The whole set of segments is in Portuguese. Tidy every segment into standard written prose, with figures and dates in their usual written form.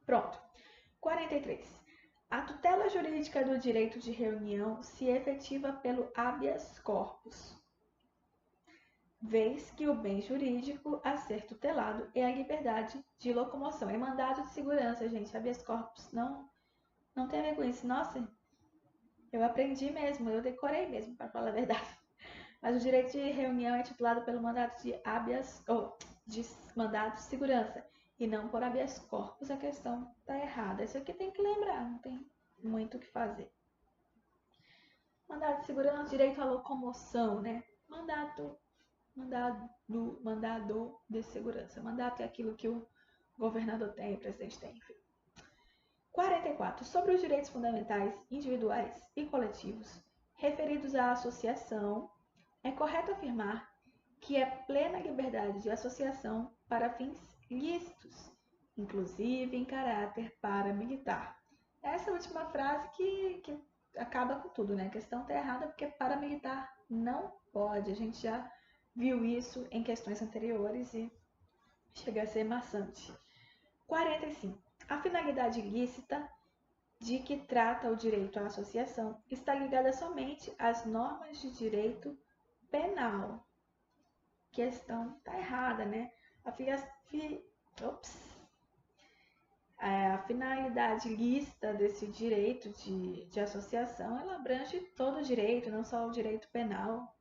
Pronto. 43. A tutela jurídica do direito de reunião se efetiva pelo habeas corpus, vez que o bem jurídico a ser tutelado é a liberdade de locomoção. É mandado de segurança, gente. Habeas corpus não tem a ver com isso. Nossa, eu aprendi mesmo, eu decorei mesmo, para falar a verdade. Mas o direito de reunião é titulado pelo mandato de habeas, ou de mandado de segurança, e não por habeas corpus. A questão está errada. Isso aqui tem que lembrar, não tem muito o que fazer. Mandado de segurança, direito à locomoção, né? Mandado de segurança. Mandato é aquilo que o governador tem, o presidente tem, enfim. 44. Sobre os direitos fundamentais, individuais e coletivos referidos à associação, é correto afirmar que é plena liberdade de associação para fins lícitos, inclusive em caráter paramilitar. Essa última frase que acaba com tudo, né? A questão está errada porque paramilitar não pode. A gente já viu isso em questões anteriores e chega a ser maçante. 45. A finalidade ilícita de que trata o direito à associação está ligada somente às normas de direito penal. Questão está errada, né? A finalidade lícita desse direito de associação, ela abrange todo o direito, não só o direito penal.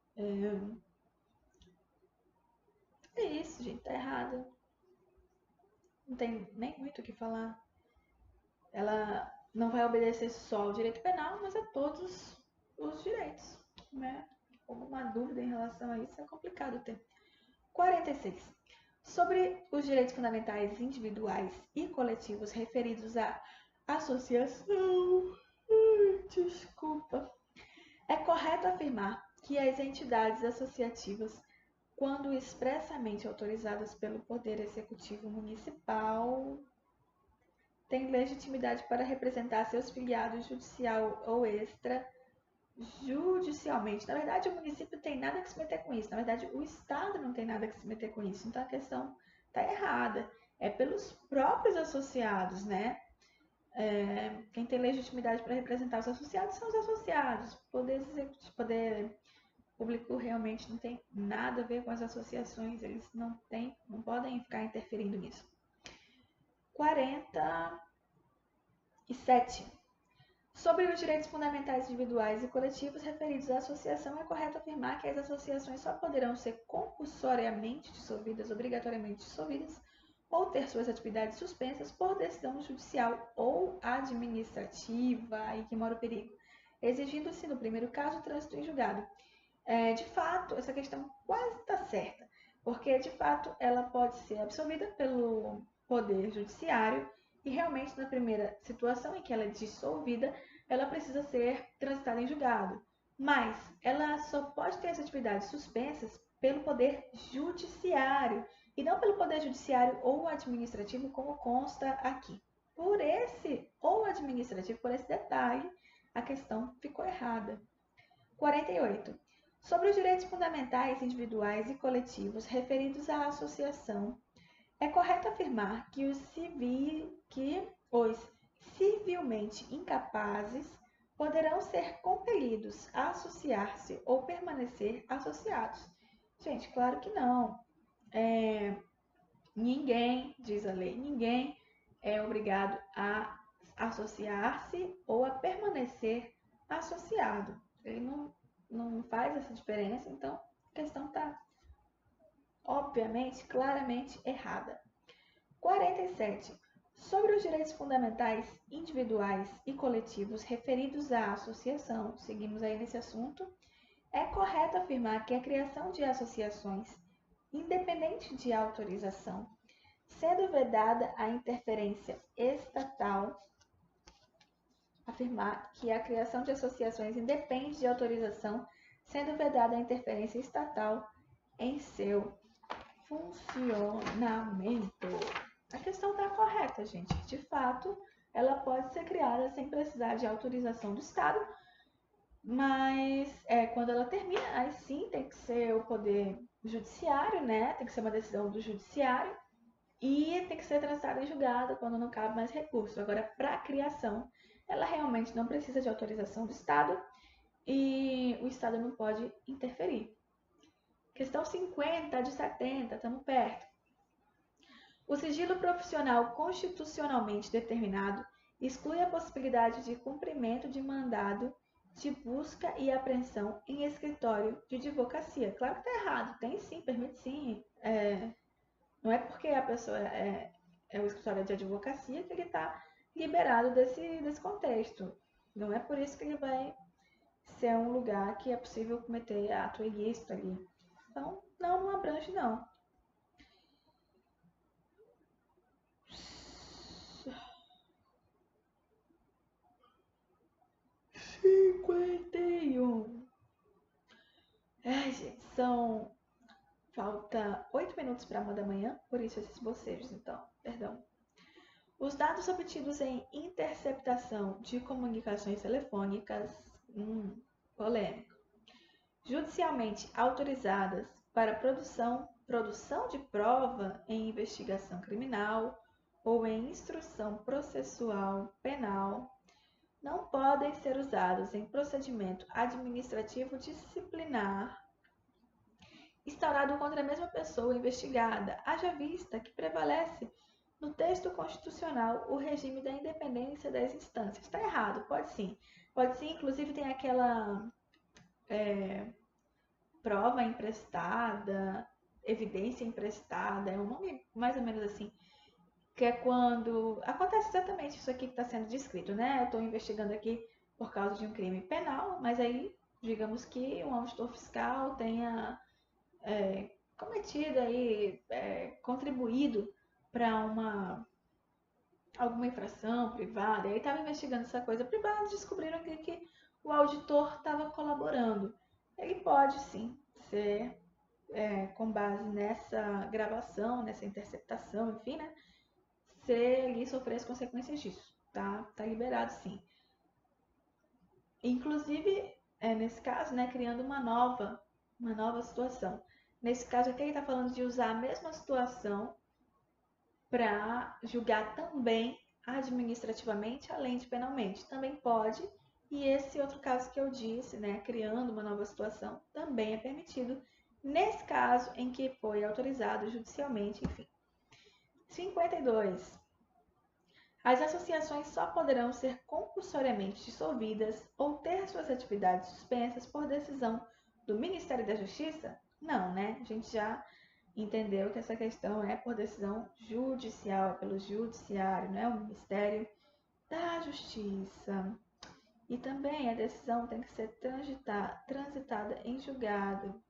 É isso, gente, tá errado. Não tem nem muito o que falar. Ela não vai obedecer só ao direito penal, mas a todos os direitos, né? Alguma dúvida em relação a isso é complicado ter. 46. Sobre os direitos fundamentais individuais e coletivos referidos à associação. Desculpa. É correto afirmar que as entidades associativas, quando expressamente autorizadas pelo Poder Executivo Municipal, têm legitimidade para representar seus filiados judicial ou extrajudicialmente. Na verdade, o município tem nada que se meter com isso. Na verdade, o Estado não tem nada que se meter com isso. Então, a questão está errada. É pelos próprios associados, né? Quem tem legitimidade para representar os associados são os associados. O poder público realmente não tem nada a ver com as associações. Eles não podem ficar interferindo nisso. 47. Sobre os direitos fundamentais individuais e coletivos referidos à associação, é correto afirmar que as associações só poderão ser compulsoriamente dissolvidas, obrigatoriamente dissolvidas, ou ter suas atividades suspensas por decisão judicial ou administrativa, aí que mora o perigo, exigindo-se, no primeiro caso, trânsito em julgado. De fato, essa questão quase está certa, porque, de fato, ela pode ser absolvida pelo Poder Judiciário e, realmente, na primeira situação em que ela é dissolvida, ela precisa ser transitada em julgado. Mas ela só pode ter as atividades suspensas pelo Poder Judiciário e não pelo Poder Judiciário ou administrativo, como consta aqui. Por esse ou administrativo, por esse detalhe, a questão ficou errada. 48. Sobre os direitos fundamentais individuais e coletivos referidos à associação, é correto afirmar que os civilmente incapazes poderão ser compelidos a associar-se ou permanecer associados. Gente, claro que não. Ninguém, diz a lei, ninguém é obrigado a associar-se ou a permanecer associado. Ele não faz essa diferença, então a questão está, obviamente, claramente errada. 47. Sobre os direitos fundamentais individuais e coletivos referidos à associação, seguimos aí nesse assunto, é correto afirmar que a criação de associações, independente de autorização, sendo vedada a interferência estatal, afirmar que a criação de associações independe de autorização, sendo vedada a interferência estatal em seu funcionamento. A questão está correta, gente. De fato, ela pode ser criada sem precisar de autorização do Estado, mas quando ela termina, aí sim tem que ser o Poder Judiciário, né? Tem que ser uma decisão do Judiciário. e tem que ser transitada em julgado quando não cabe mais recurso. Agora, para a criação, ela realmente não precisa de autorização do Estado e o Estado não pode interferir. Questão 50 de 70, estamos perto. O sigilo profissional constitucionalmente determinado exclui a possibilidade de cumprimento de mandado de busca e apreensão em escritório de advocacia. Claro que está errado, tem sim, permite sim. Não é porque a pessoa é o escritório de advocacia que ele está liberado desse contexto. Não é por isso que ele vai ser um lugar que é possível cometer ato ilícito ali. Então, não abrange não. 51. Ai, gente, falta 8 minutos para 1 da manhã, por isso esses bocejos, então, perdão. Os dados obtidos em interceptação de comunicações telefônicas, polêmico, judicialmente autorizadas para produção de prova em investigação criminal ou em instrução processual penal, não podem ser usados em procedimento administrativo disciplinar instaurado contra a mesma pessoa investigada, haja vista que prevalece no texto constitucional o regime da independência das instâncias. Está errado, pode sim. Pode sim, inclusive tem aquela prova emprestada, evidência emprestada, é um nome mais ou menos assim, que é quando acontece exatamente isso aqui que está sendo descrito, né? Eu estou investigando aqui por causa de um crime penal, mas aí, digamos que um auditor fiscal tenha cometido aí, contribuído para alguma infração privada, e aí estava investigando essa coisa privada e descobriram que o auditor estava colaborando. Ele pode sim ser, com base nessa gravação, nessa interceptação, enfim, né? Ser ali sofrer as consequências disso, tá? Tá liberado sim. Inclusive, nesse caso, né, criando uma nova situação. Nesse caso aqui, ele está falando de usar a mesma situação para julgar também administrativamente, além de penalmente. Também pode, e esse outro caso que eu disse, né, criando uma nova situação, também é permitido, nesse caso em que foi autorizado judicialmente, enfim. 52. As associações só poderão ser compulsoriamente dissolvidas ou ter suas atividades suspensas por decisão do Ministério da Justiça? Não, né? A gente já entendeu que essa questão é por decisão judicial, pelo judiciário, não é o Ministério da Justiça. E também a decisão tem que ser transitada em julgado.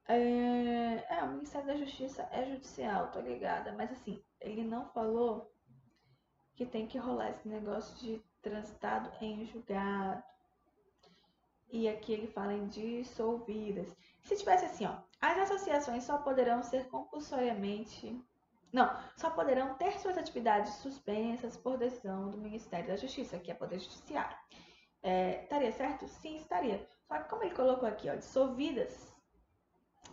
O Ministério da Justiça é judicial, tô ligada, mas assim, ele não falou que tem que rolar esse negócio de transitado em julgado. E aqui ele fala em dissolvidas. Se tivesse assim, ó, as associações só poderão ser compulsoriamente. Não, só poderão ter suas atividades suspensas por decisão do Ministério da Justiça, que é Poder Judiciário. Estaria certo? Sim, estaria. Só que como ele colocou aqui, ó, dissolvidas,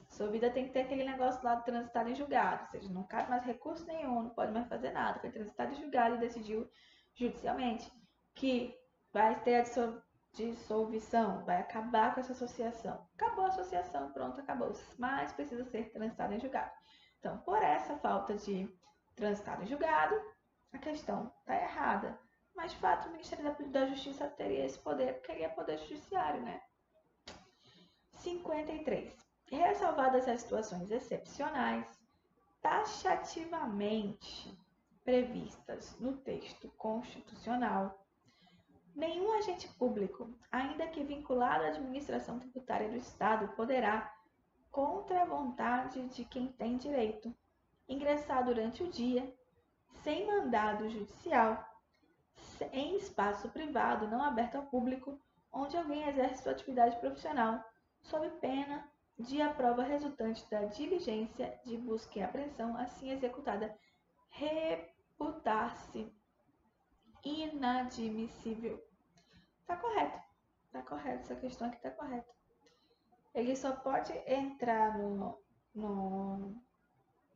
dissolvida tem que ter aquele negócio lá de transitado em julgado, ou seja, não cabe mais recurso nenhum, não pode mais fazer nada, foi transitado em julgado e decidiu judicialmente que vai ter a dissolução, vai acabar com essa associação. Acabou a associação, pronto, acabou. Mas precisa ser transitado em julgado. Então, por essa falta de transitado em julgado, a questão está errada. Mas, de fato, o Ministério da Justiça teria esse poder, porque ele é poder judiciário, né? 53. Ressalvadas as situações excepcionais, taxativamente previstas no texto constitucional, nenhum agente público, ainda que vinculado à administração tributária do Estado, poderá, contra a vontade de quem tem direito, ingressar durante o dia, sem mandado judicial, em espaço privado não aberto ao público, onde alguém exerce sua atividade profissional, sob pena de a prova resultante da diligência de busca e apreensão assim executada reputar-se inadmissível. Tá correto. Tá correto. Essa questão aqui tá correta. Ele só pode entrar no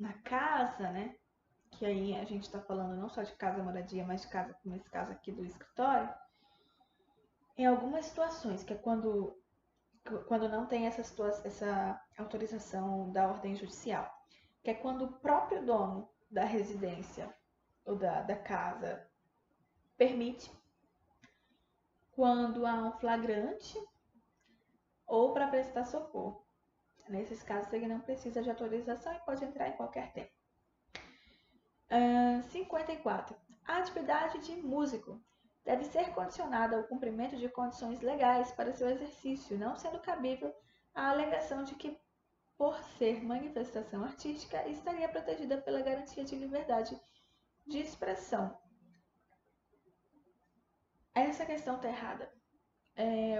na casa, né? Que aí a gente está falando não só de casa moradia, mas de casa, como esse caso aqui do escritório, em algumas situações, que é quando não tem essa autorização da ordem judicial, que é quando o próprio dono da residência ou da casa permite, quando há um flagrante ou para prestar socorro. Nesses casos, ele não precisa de autorização e pode entrar em qualquer tempo. 54. A atividade de músico deve ser condicionada ao cumprimento de condições legais para seu exercício, não sendo cabível a alegação de que, por ser manifestação artística, estaria protegida pela garantia de liberdade de expressão. Essa questão está errada.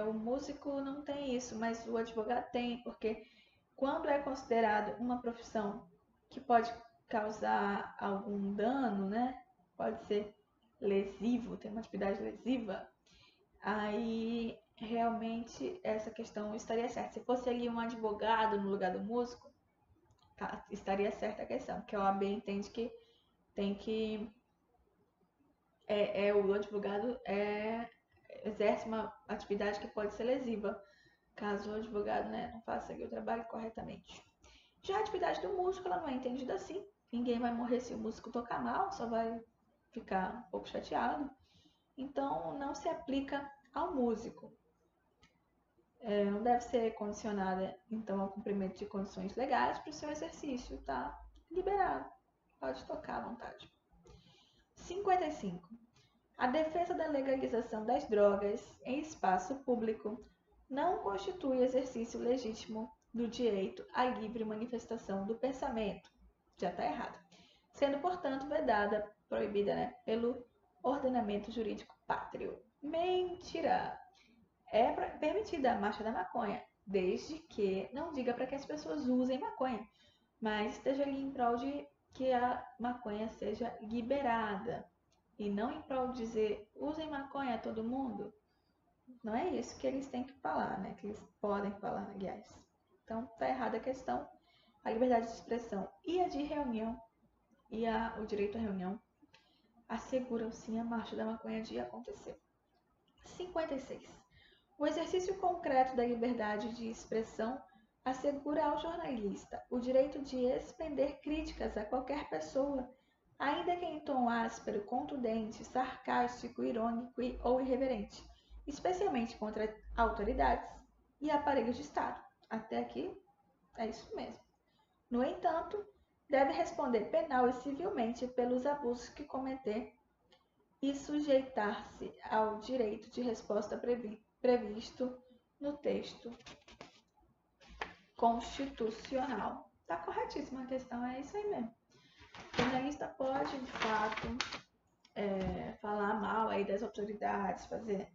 O músico não tem isso, mas o advogado tem, porque quando é considerado uma profissão que pode causar algum dano, né? Pode ser lesivo, tem uma atividade lesiva, aí realmente essa questão estaria certa. Se fosse ali um advogado no lugar do músico, tá, estaria certa a questão, porque a OAB entende que tem que o advogado exerce uma atividade que pode ser lesiva, caso o advogado, né, não faça o trabalho corretamente. Já a atividade do músico, ela não é entendida assim. Ninguém vai morrer se o músico tocar mal, só vai ficar um pouco chateado. Então, não se aplica ao músico. Não deve ser condicionada, então, ao cumprimento de condições legais para o seu exercício, tá? Liberado. Pode tocar à vontade. 55. A defesa da legalização das drogas em espaço público não constitui exercício legítimo do direito à livre manifestação do pensamento. Já está errado. Sendo, portanto, vedada, proibida, né, pelo ordenamento jurídico pátrio. Mentira! É permitida a marcha da maconha, desde que não diga para que as pessoas usem maconha, mas esteja ali em prol de que a maconha seja liberada. E não em prol de dizer, usem maconha todo mundo. Não é isso que eles têm que falar, né? Que eles podem falar, aliás. Então, tá errada a questão. A liberdade de expressão e a de reunião e o direito à reunião asseguram sim a marcha da maconha de acontecer. 56. O exercício concreto da liberdade de expressão assegura ao jornalista o direito de expender críticas a qualquer pessoa, ainda que em tom áspero, contundente, sarcástico, irônico ou irreverente, especialmente contra autoridades e aparelhos de Estado. Até aqui é isso mesmo. No entanto, deve responder penal e civilmente pelos abusos que cometer e sujeitar-se ao direito de resposta previsto no texto constitucional. Tá corretíssima a questão, é isso aí mesmo. O jornalista pode, de fato, falar mal aí das autoridades, fazer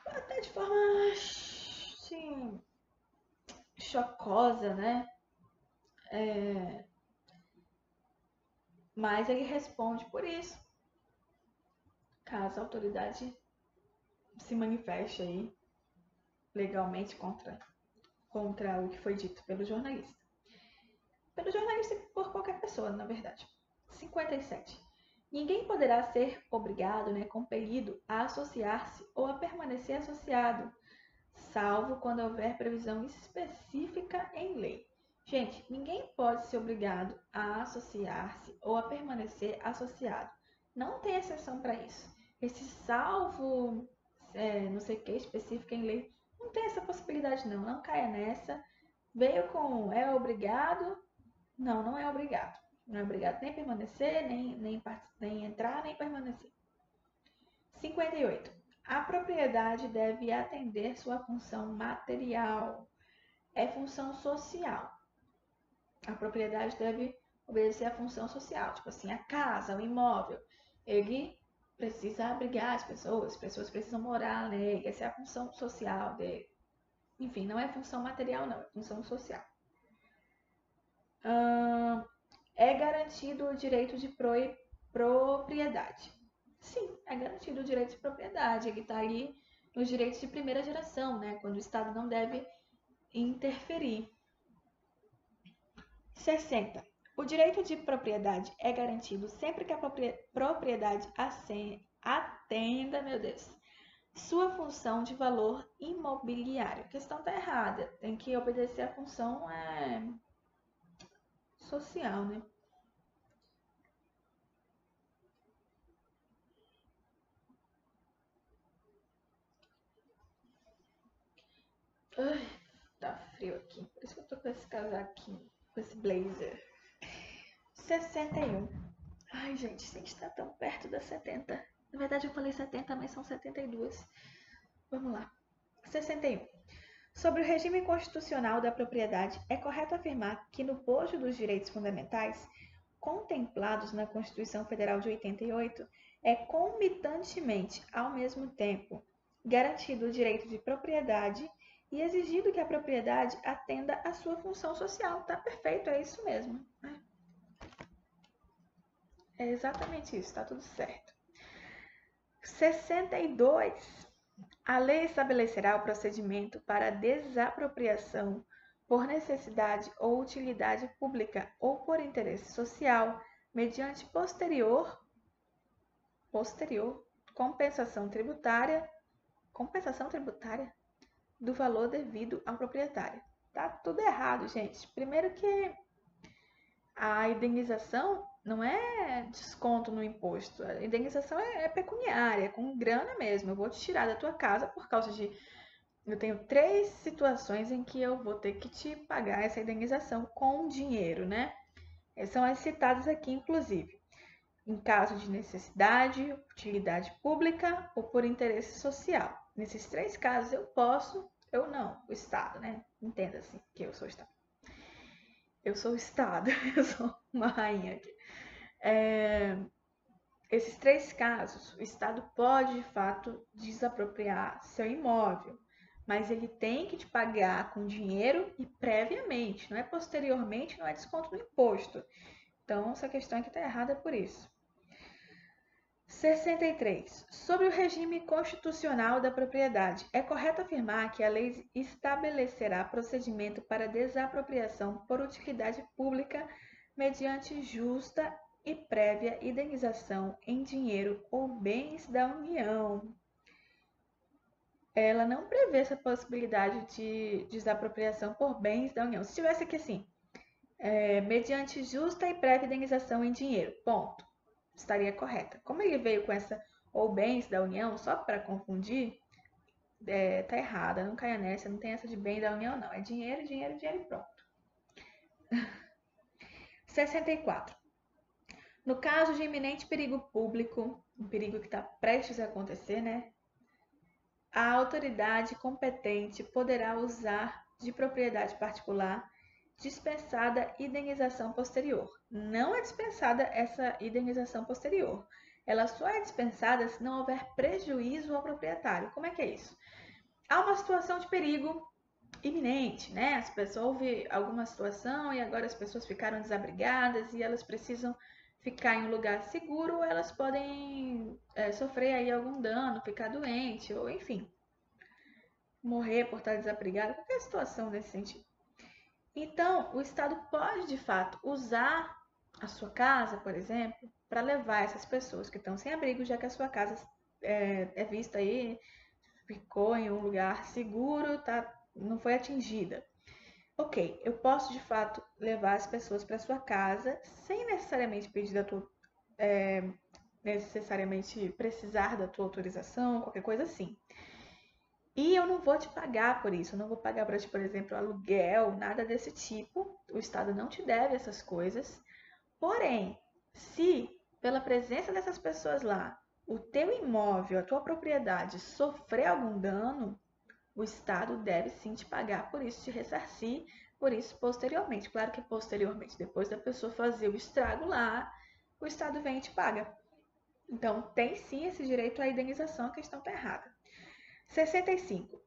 até de forma, assim, chocosa, né? Mas ele responde por isso, caso a autoridade se manifeste aí legalmente contra o que foi dito pelo jornalista. Pelo jornalista e por qualquer pessoa, na verdade. 57. Ninguém poderá ser obrigado, compelido a associar-se ou a permanecer associado, salvo quando houver previsão específica em lei. Gente, ninguém pode ser obrigado a associar-se ou a permanecer associado. Não tem exceção para isso. Esse salvo, não sei o que, específico em lei, não tem essa possibilidade não. Não caia nessa. Veio com é obrigado. Não, não é obrigado. Não é obrigado nem permanecer, nem entrar, nem permanecer. 58. A propriedade deve atender sua função material. É função social. A propriedade deve obedecer à função social. Tipo assim, a casa, o imóvel. Ele precisa abrigar as pessoas precisam morar nele. Essa é a função social dele. Enfim, não é função material, não. É função social. É garantido o direito de propriedade. Sim, é garantido o direito de propriedade. Ele está ali nos direitos de primeira geração, né? Quando o Estado não deve interferir. 60. O direito de propriedade é garantido sempre que a propriedade atenda, meu Deus, sua função de valor imobiliário. A questão está errada. Tem que obedecer a função social, né? Ai, tá frio aqui. Por isso que eu tô com esse casaquinho, com esse blazer. 61. Ai, gente, a gente tá tão perto das 70. Na verdade, eu falei 70, mas são 72. Vamos lá. 61. Sobre o regime constitucional da propriedade, é correto afirmar que, no bojo dos direitos fundamentais, contemplados na Constituição Federal de 88, é concomitantemente, ao mesmo tempo, garantido o direito de propriedade e exigido que a propriedade atenda à sua função social. Tá perfeito, é isso mesmo. É exatamente isso, tá tudo certo. 62. A lei estabelecerá o procedimento para desapropriação por necessidade ou utilidade pública ou por interesse social, mediante posterior compensação tributária do valor devido ao proprietário. Tá tudo errado, gente. Primeiro que a indenização não é desconto no imposto. A indenização é pecuniária, é com grana mesmo. Eu vou te tirar da tua casa por causa de... Eu tenho 3 situações em que eu vou ter que te pagar essa indenização com dinheiro, né? São as citadas aqui, inclusive. Em caso de necessidade, utilidade pública ou por interesse social. Nesses 3 casos eu posso, eu não, o Estado, né? Entenda assim, que eu sou o Estado. Eu sou o Estado, eu sou uma rainha aqui. Esses 3 casos, o Estado pode, de fato, desapropriar seu imóvel, mas ele tem que te pagar com dinheiro e previamente, não é posteriormente, não é desconto no imposto. Então, essa questão aqui está errada por isso. 63. Sobre o regime constitucional da propriedade, é correto afirmar que a lei estabelecerá procedimento para desapropriação por utilidade pública mediante justa e prévia indenização em dinheiro ou bens da União. Ela não prevê essa possibilidade de desapropriação por bens da União. Se tivesse aqui assim, mediante justa e prévia indenização em dinheiro, ponto, estaria correta. Como ele veio com essa ou bens da União, só para confundir, tá errada, não caia nessa, não tem essa de bem da União, não. É dinheiro, dinheiro, dinheiro e pronto. 64. No caso de iminente perigo público, um perigo que está prestes a acontecer, né? A autoridade competente poderá usar de propriedade particular dispensada indenização posterior. Não é dispensada essa indenização posterior. Ela só é dispensada se não houver prejuízo ao proprietário. Como é que é isso? Há uma situação de perigo iminente, né? As pessoas houve alguma situação e agora as pessoas ficaram desabrigadas e elas precisam ficar em um lugar seguro, ou elas podem sofrer aí algum dano, ficar doente, ou enfim, morrer por estar desabrigado, qualquer situação nesse sentido. Então, o Estado pode, de fato, usar a sua casa, por exemplo, para levar essas pessoas que estão sem abrigo, já que a sua casa é vista aí, ficou em um lugar seguro, tá, não foi atingida. Ok, eu posso de fato levar as pessoas para sua casa sem necessariamente pedir da tua, necessariamente precisar da tua autorização, qualquer coisa assim. E eu não vou te pagar por isso, eu não vou pagar para ti, por exemplo, aluguel, nada desse tipo. O Estado não te deve essas coisas. Porém, se pela presença dessas pessoas lá, o teu imóvel, a tua propriedade sofrer algum dano, o Estado deve sim te pagar por isso, te ressarcir por isso posteriormente. Claro que posteriormente, depois da pessoa fazer o estrago lá, o Estado vem e te paga. Então, tem sim esse direito à indenização, a questão está errada. 65.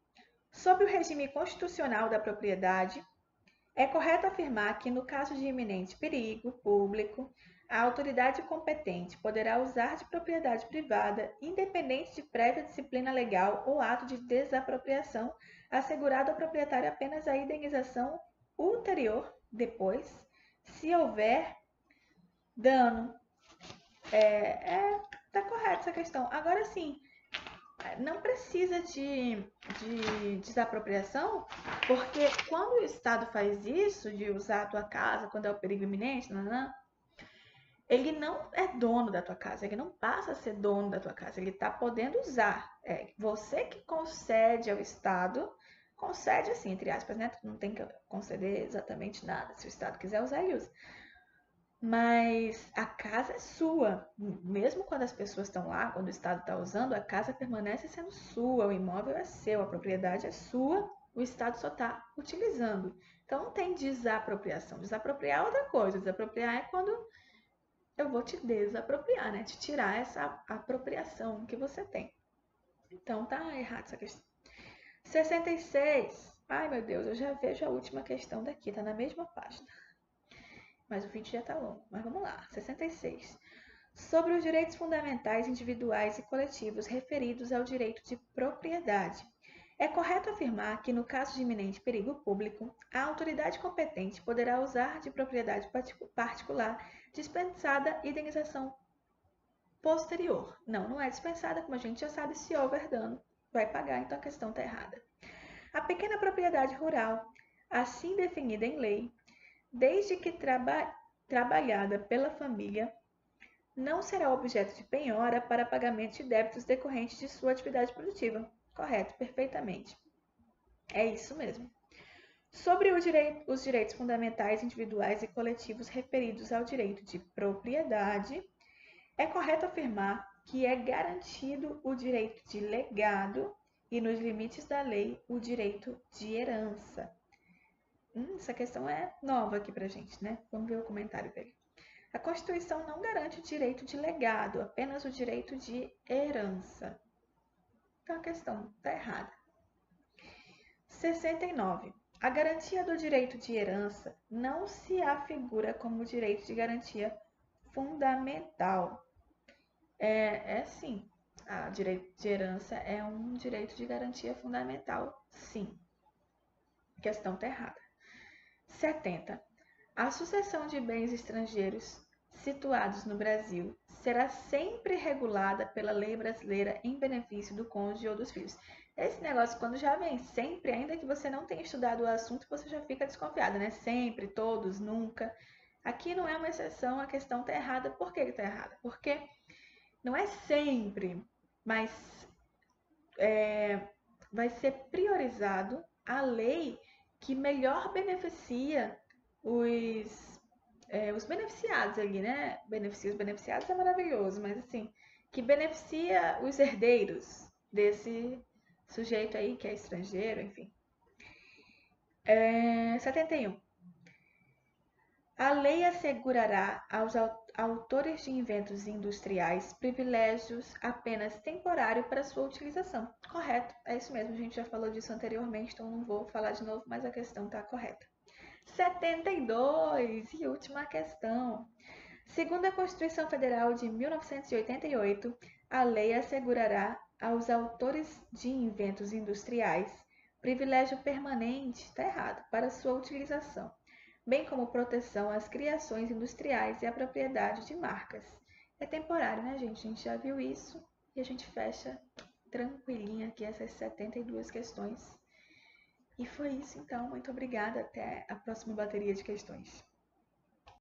Sob o regime constitucional da propriedade, é correto afirmar que, no caso de iminente perigo público, a autoridade competente poderá usar de propriedade privada, independente de prévia disciplina legal ou ato de desapropriação, assegurado ao proprietário apenas a indenização ulterior, depois, Se houver dano, tá correta essa questão. Agora sim, não precisa de desapropriação, porque quando o Estado faz isso, de usar a tua casa quando é o perigo iminente, ele não é dono da tua casa, ele não passa a ser dono da tua casa, ele está podendo usar. É você que concede ao Estado, concede assim, entre aspas, né? Tu não tem que conceder exatamente nada. Se o Estado quiser usar, ele usa. Mas a casa é sua. Mesmo quando as pessoas estão lá, quando o Estado está usando, a casa permanece sendo sua, o imóvel é seu, a propriedade é sua, o Estado só está utilizando. Então não tem desapropriação. Desapropriar é outra coisa. Desapropriar é quando eu vou te desapropriar, né? Te tirar essa apropriação que você tem. Então tá errado essa questão. 66. Ai meu Deus, eu já vejo a última questão daqui, tá na mesma página. Mas o vídeo já tá longo. Mas vamos lá. 66. Sobre os direitos fundamentais individuais e coletivos referidos ao direito de propriedade. É correto afirmar que, no caso de iminente perigo público, a autoridade competente poderá usar de propriedade particular dispensada indenização posterior. Não, não é dispensada, como a gente já sabe, se houver dano, vai pagar, então a questão está errada. A pequena propriedade rural, assim definida em lei, desde que trabalhada pela família, não será objeto de penhora para pagamento de débitos decorrentes de sua atividade produtiva. Correto, perfeitamente. É isso mesmo. Sobre os direitos fundamentais individuais e coletivos referidos ao direito de propriedade, é correto afirmar que é garantido o direito de legado e, nos limites da lei, o direito de herança. Essa questão é nova aqui pra gente, né? Vamos ver o comentário dele. A Constituição não garante o direito de legado, apenas o direito de herança. Então a questão está errada. 69. A garantia do direito de herança não se afigura como direito de garantia fundamental. Sim. A direito de herança é um direito de garantia fundamental, sim. A questão está errada. 70. A sucessão de bens estrangeiros situados no Brasil será sempre regulada pela lei brasileira em benefício do cônjuge ou dos filhos. Esse negócio, quando já vem sempre, ainda que você não tenha estudado o assunto, você já fica desconfiado, né? Sempre, todos, nunca. Aqui não é uma exceção, a questão está errada. Por que está errada? Porque não é sempre, mas vai ser priorizado a lei que melhor beneficia os beneficiados ali, né? Beneficia os beneficiados é maravilhoso, mas assim, que beneficia os herdeiros desse sujeito aí que é estrangeiro, enfim. 71. A lei assegurará aos autores de inventos industriais privilégios apenas temporários para sua utilização. Correto, é isso mesmo, a gente já falou disso anteriormente, então não vou falar de novo, mas a questão está correta. 72, e última questão. Segundo a Constituição Federal de 1988, a lei assegurará aos autores de inventos industriais privilégio permanente, está errado, para sua utilização, bem como proteção às criações industriais e à propriedade de marcas. É temporário, né, gente? A gente já viu isso e a gente fecha tranquilinha aqui essas 72 questões. E foi isso, então. Muito obrigada. Até a próxima bateria de questões.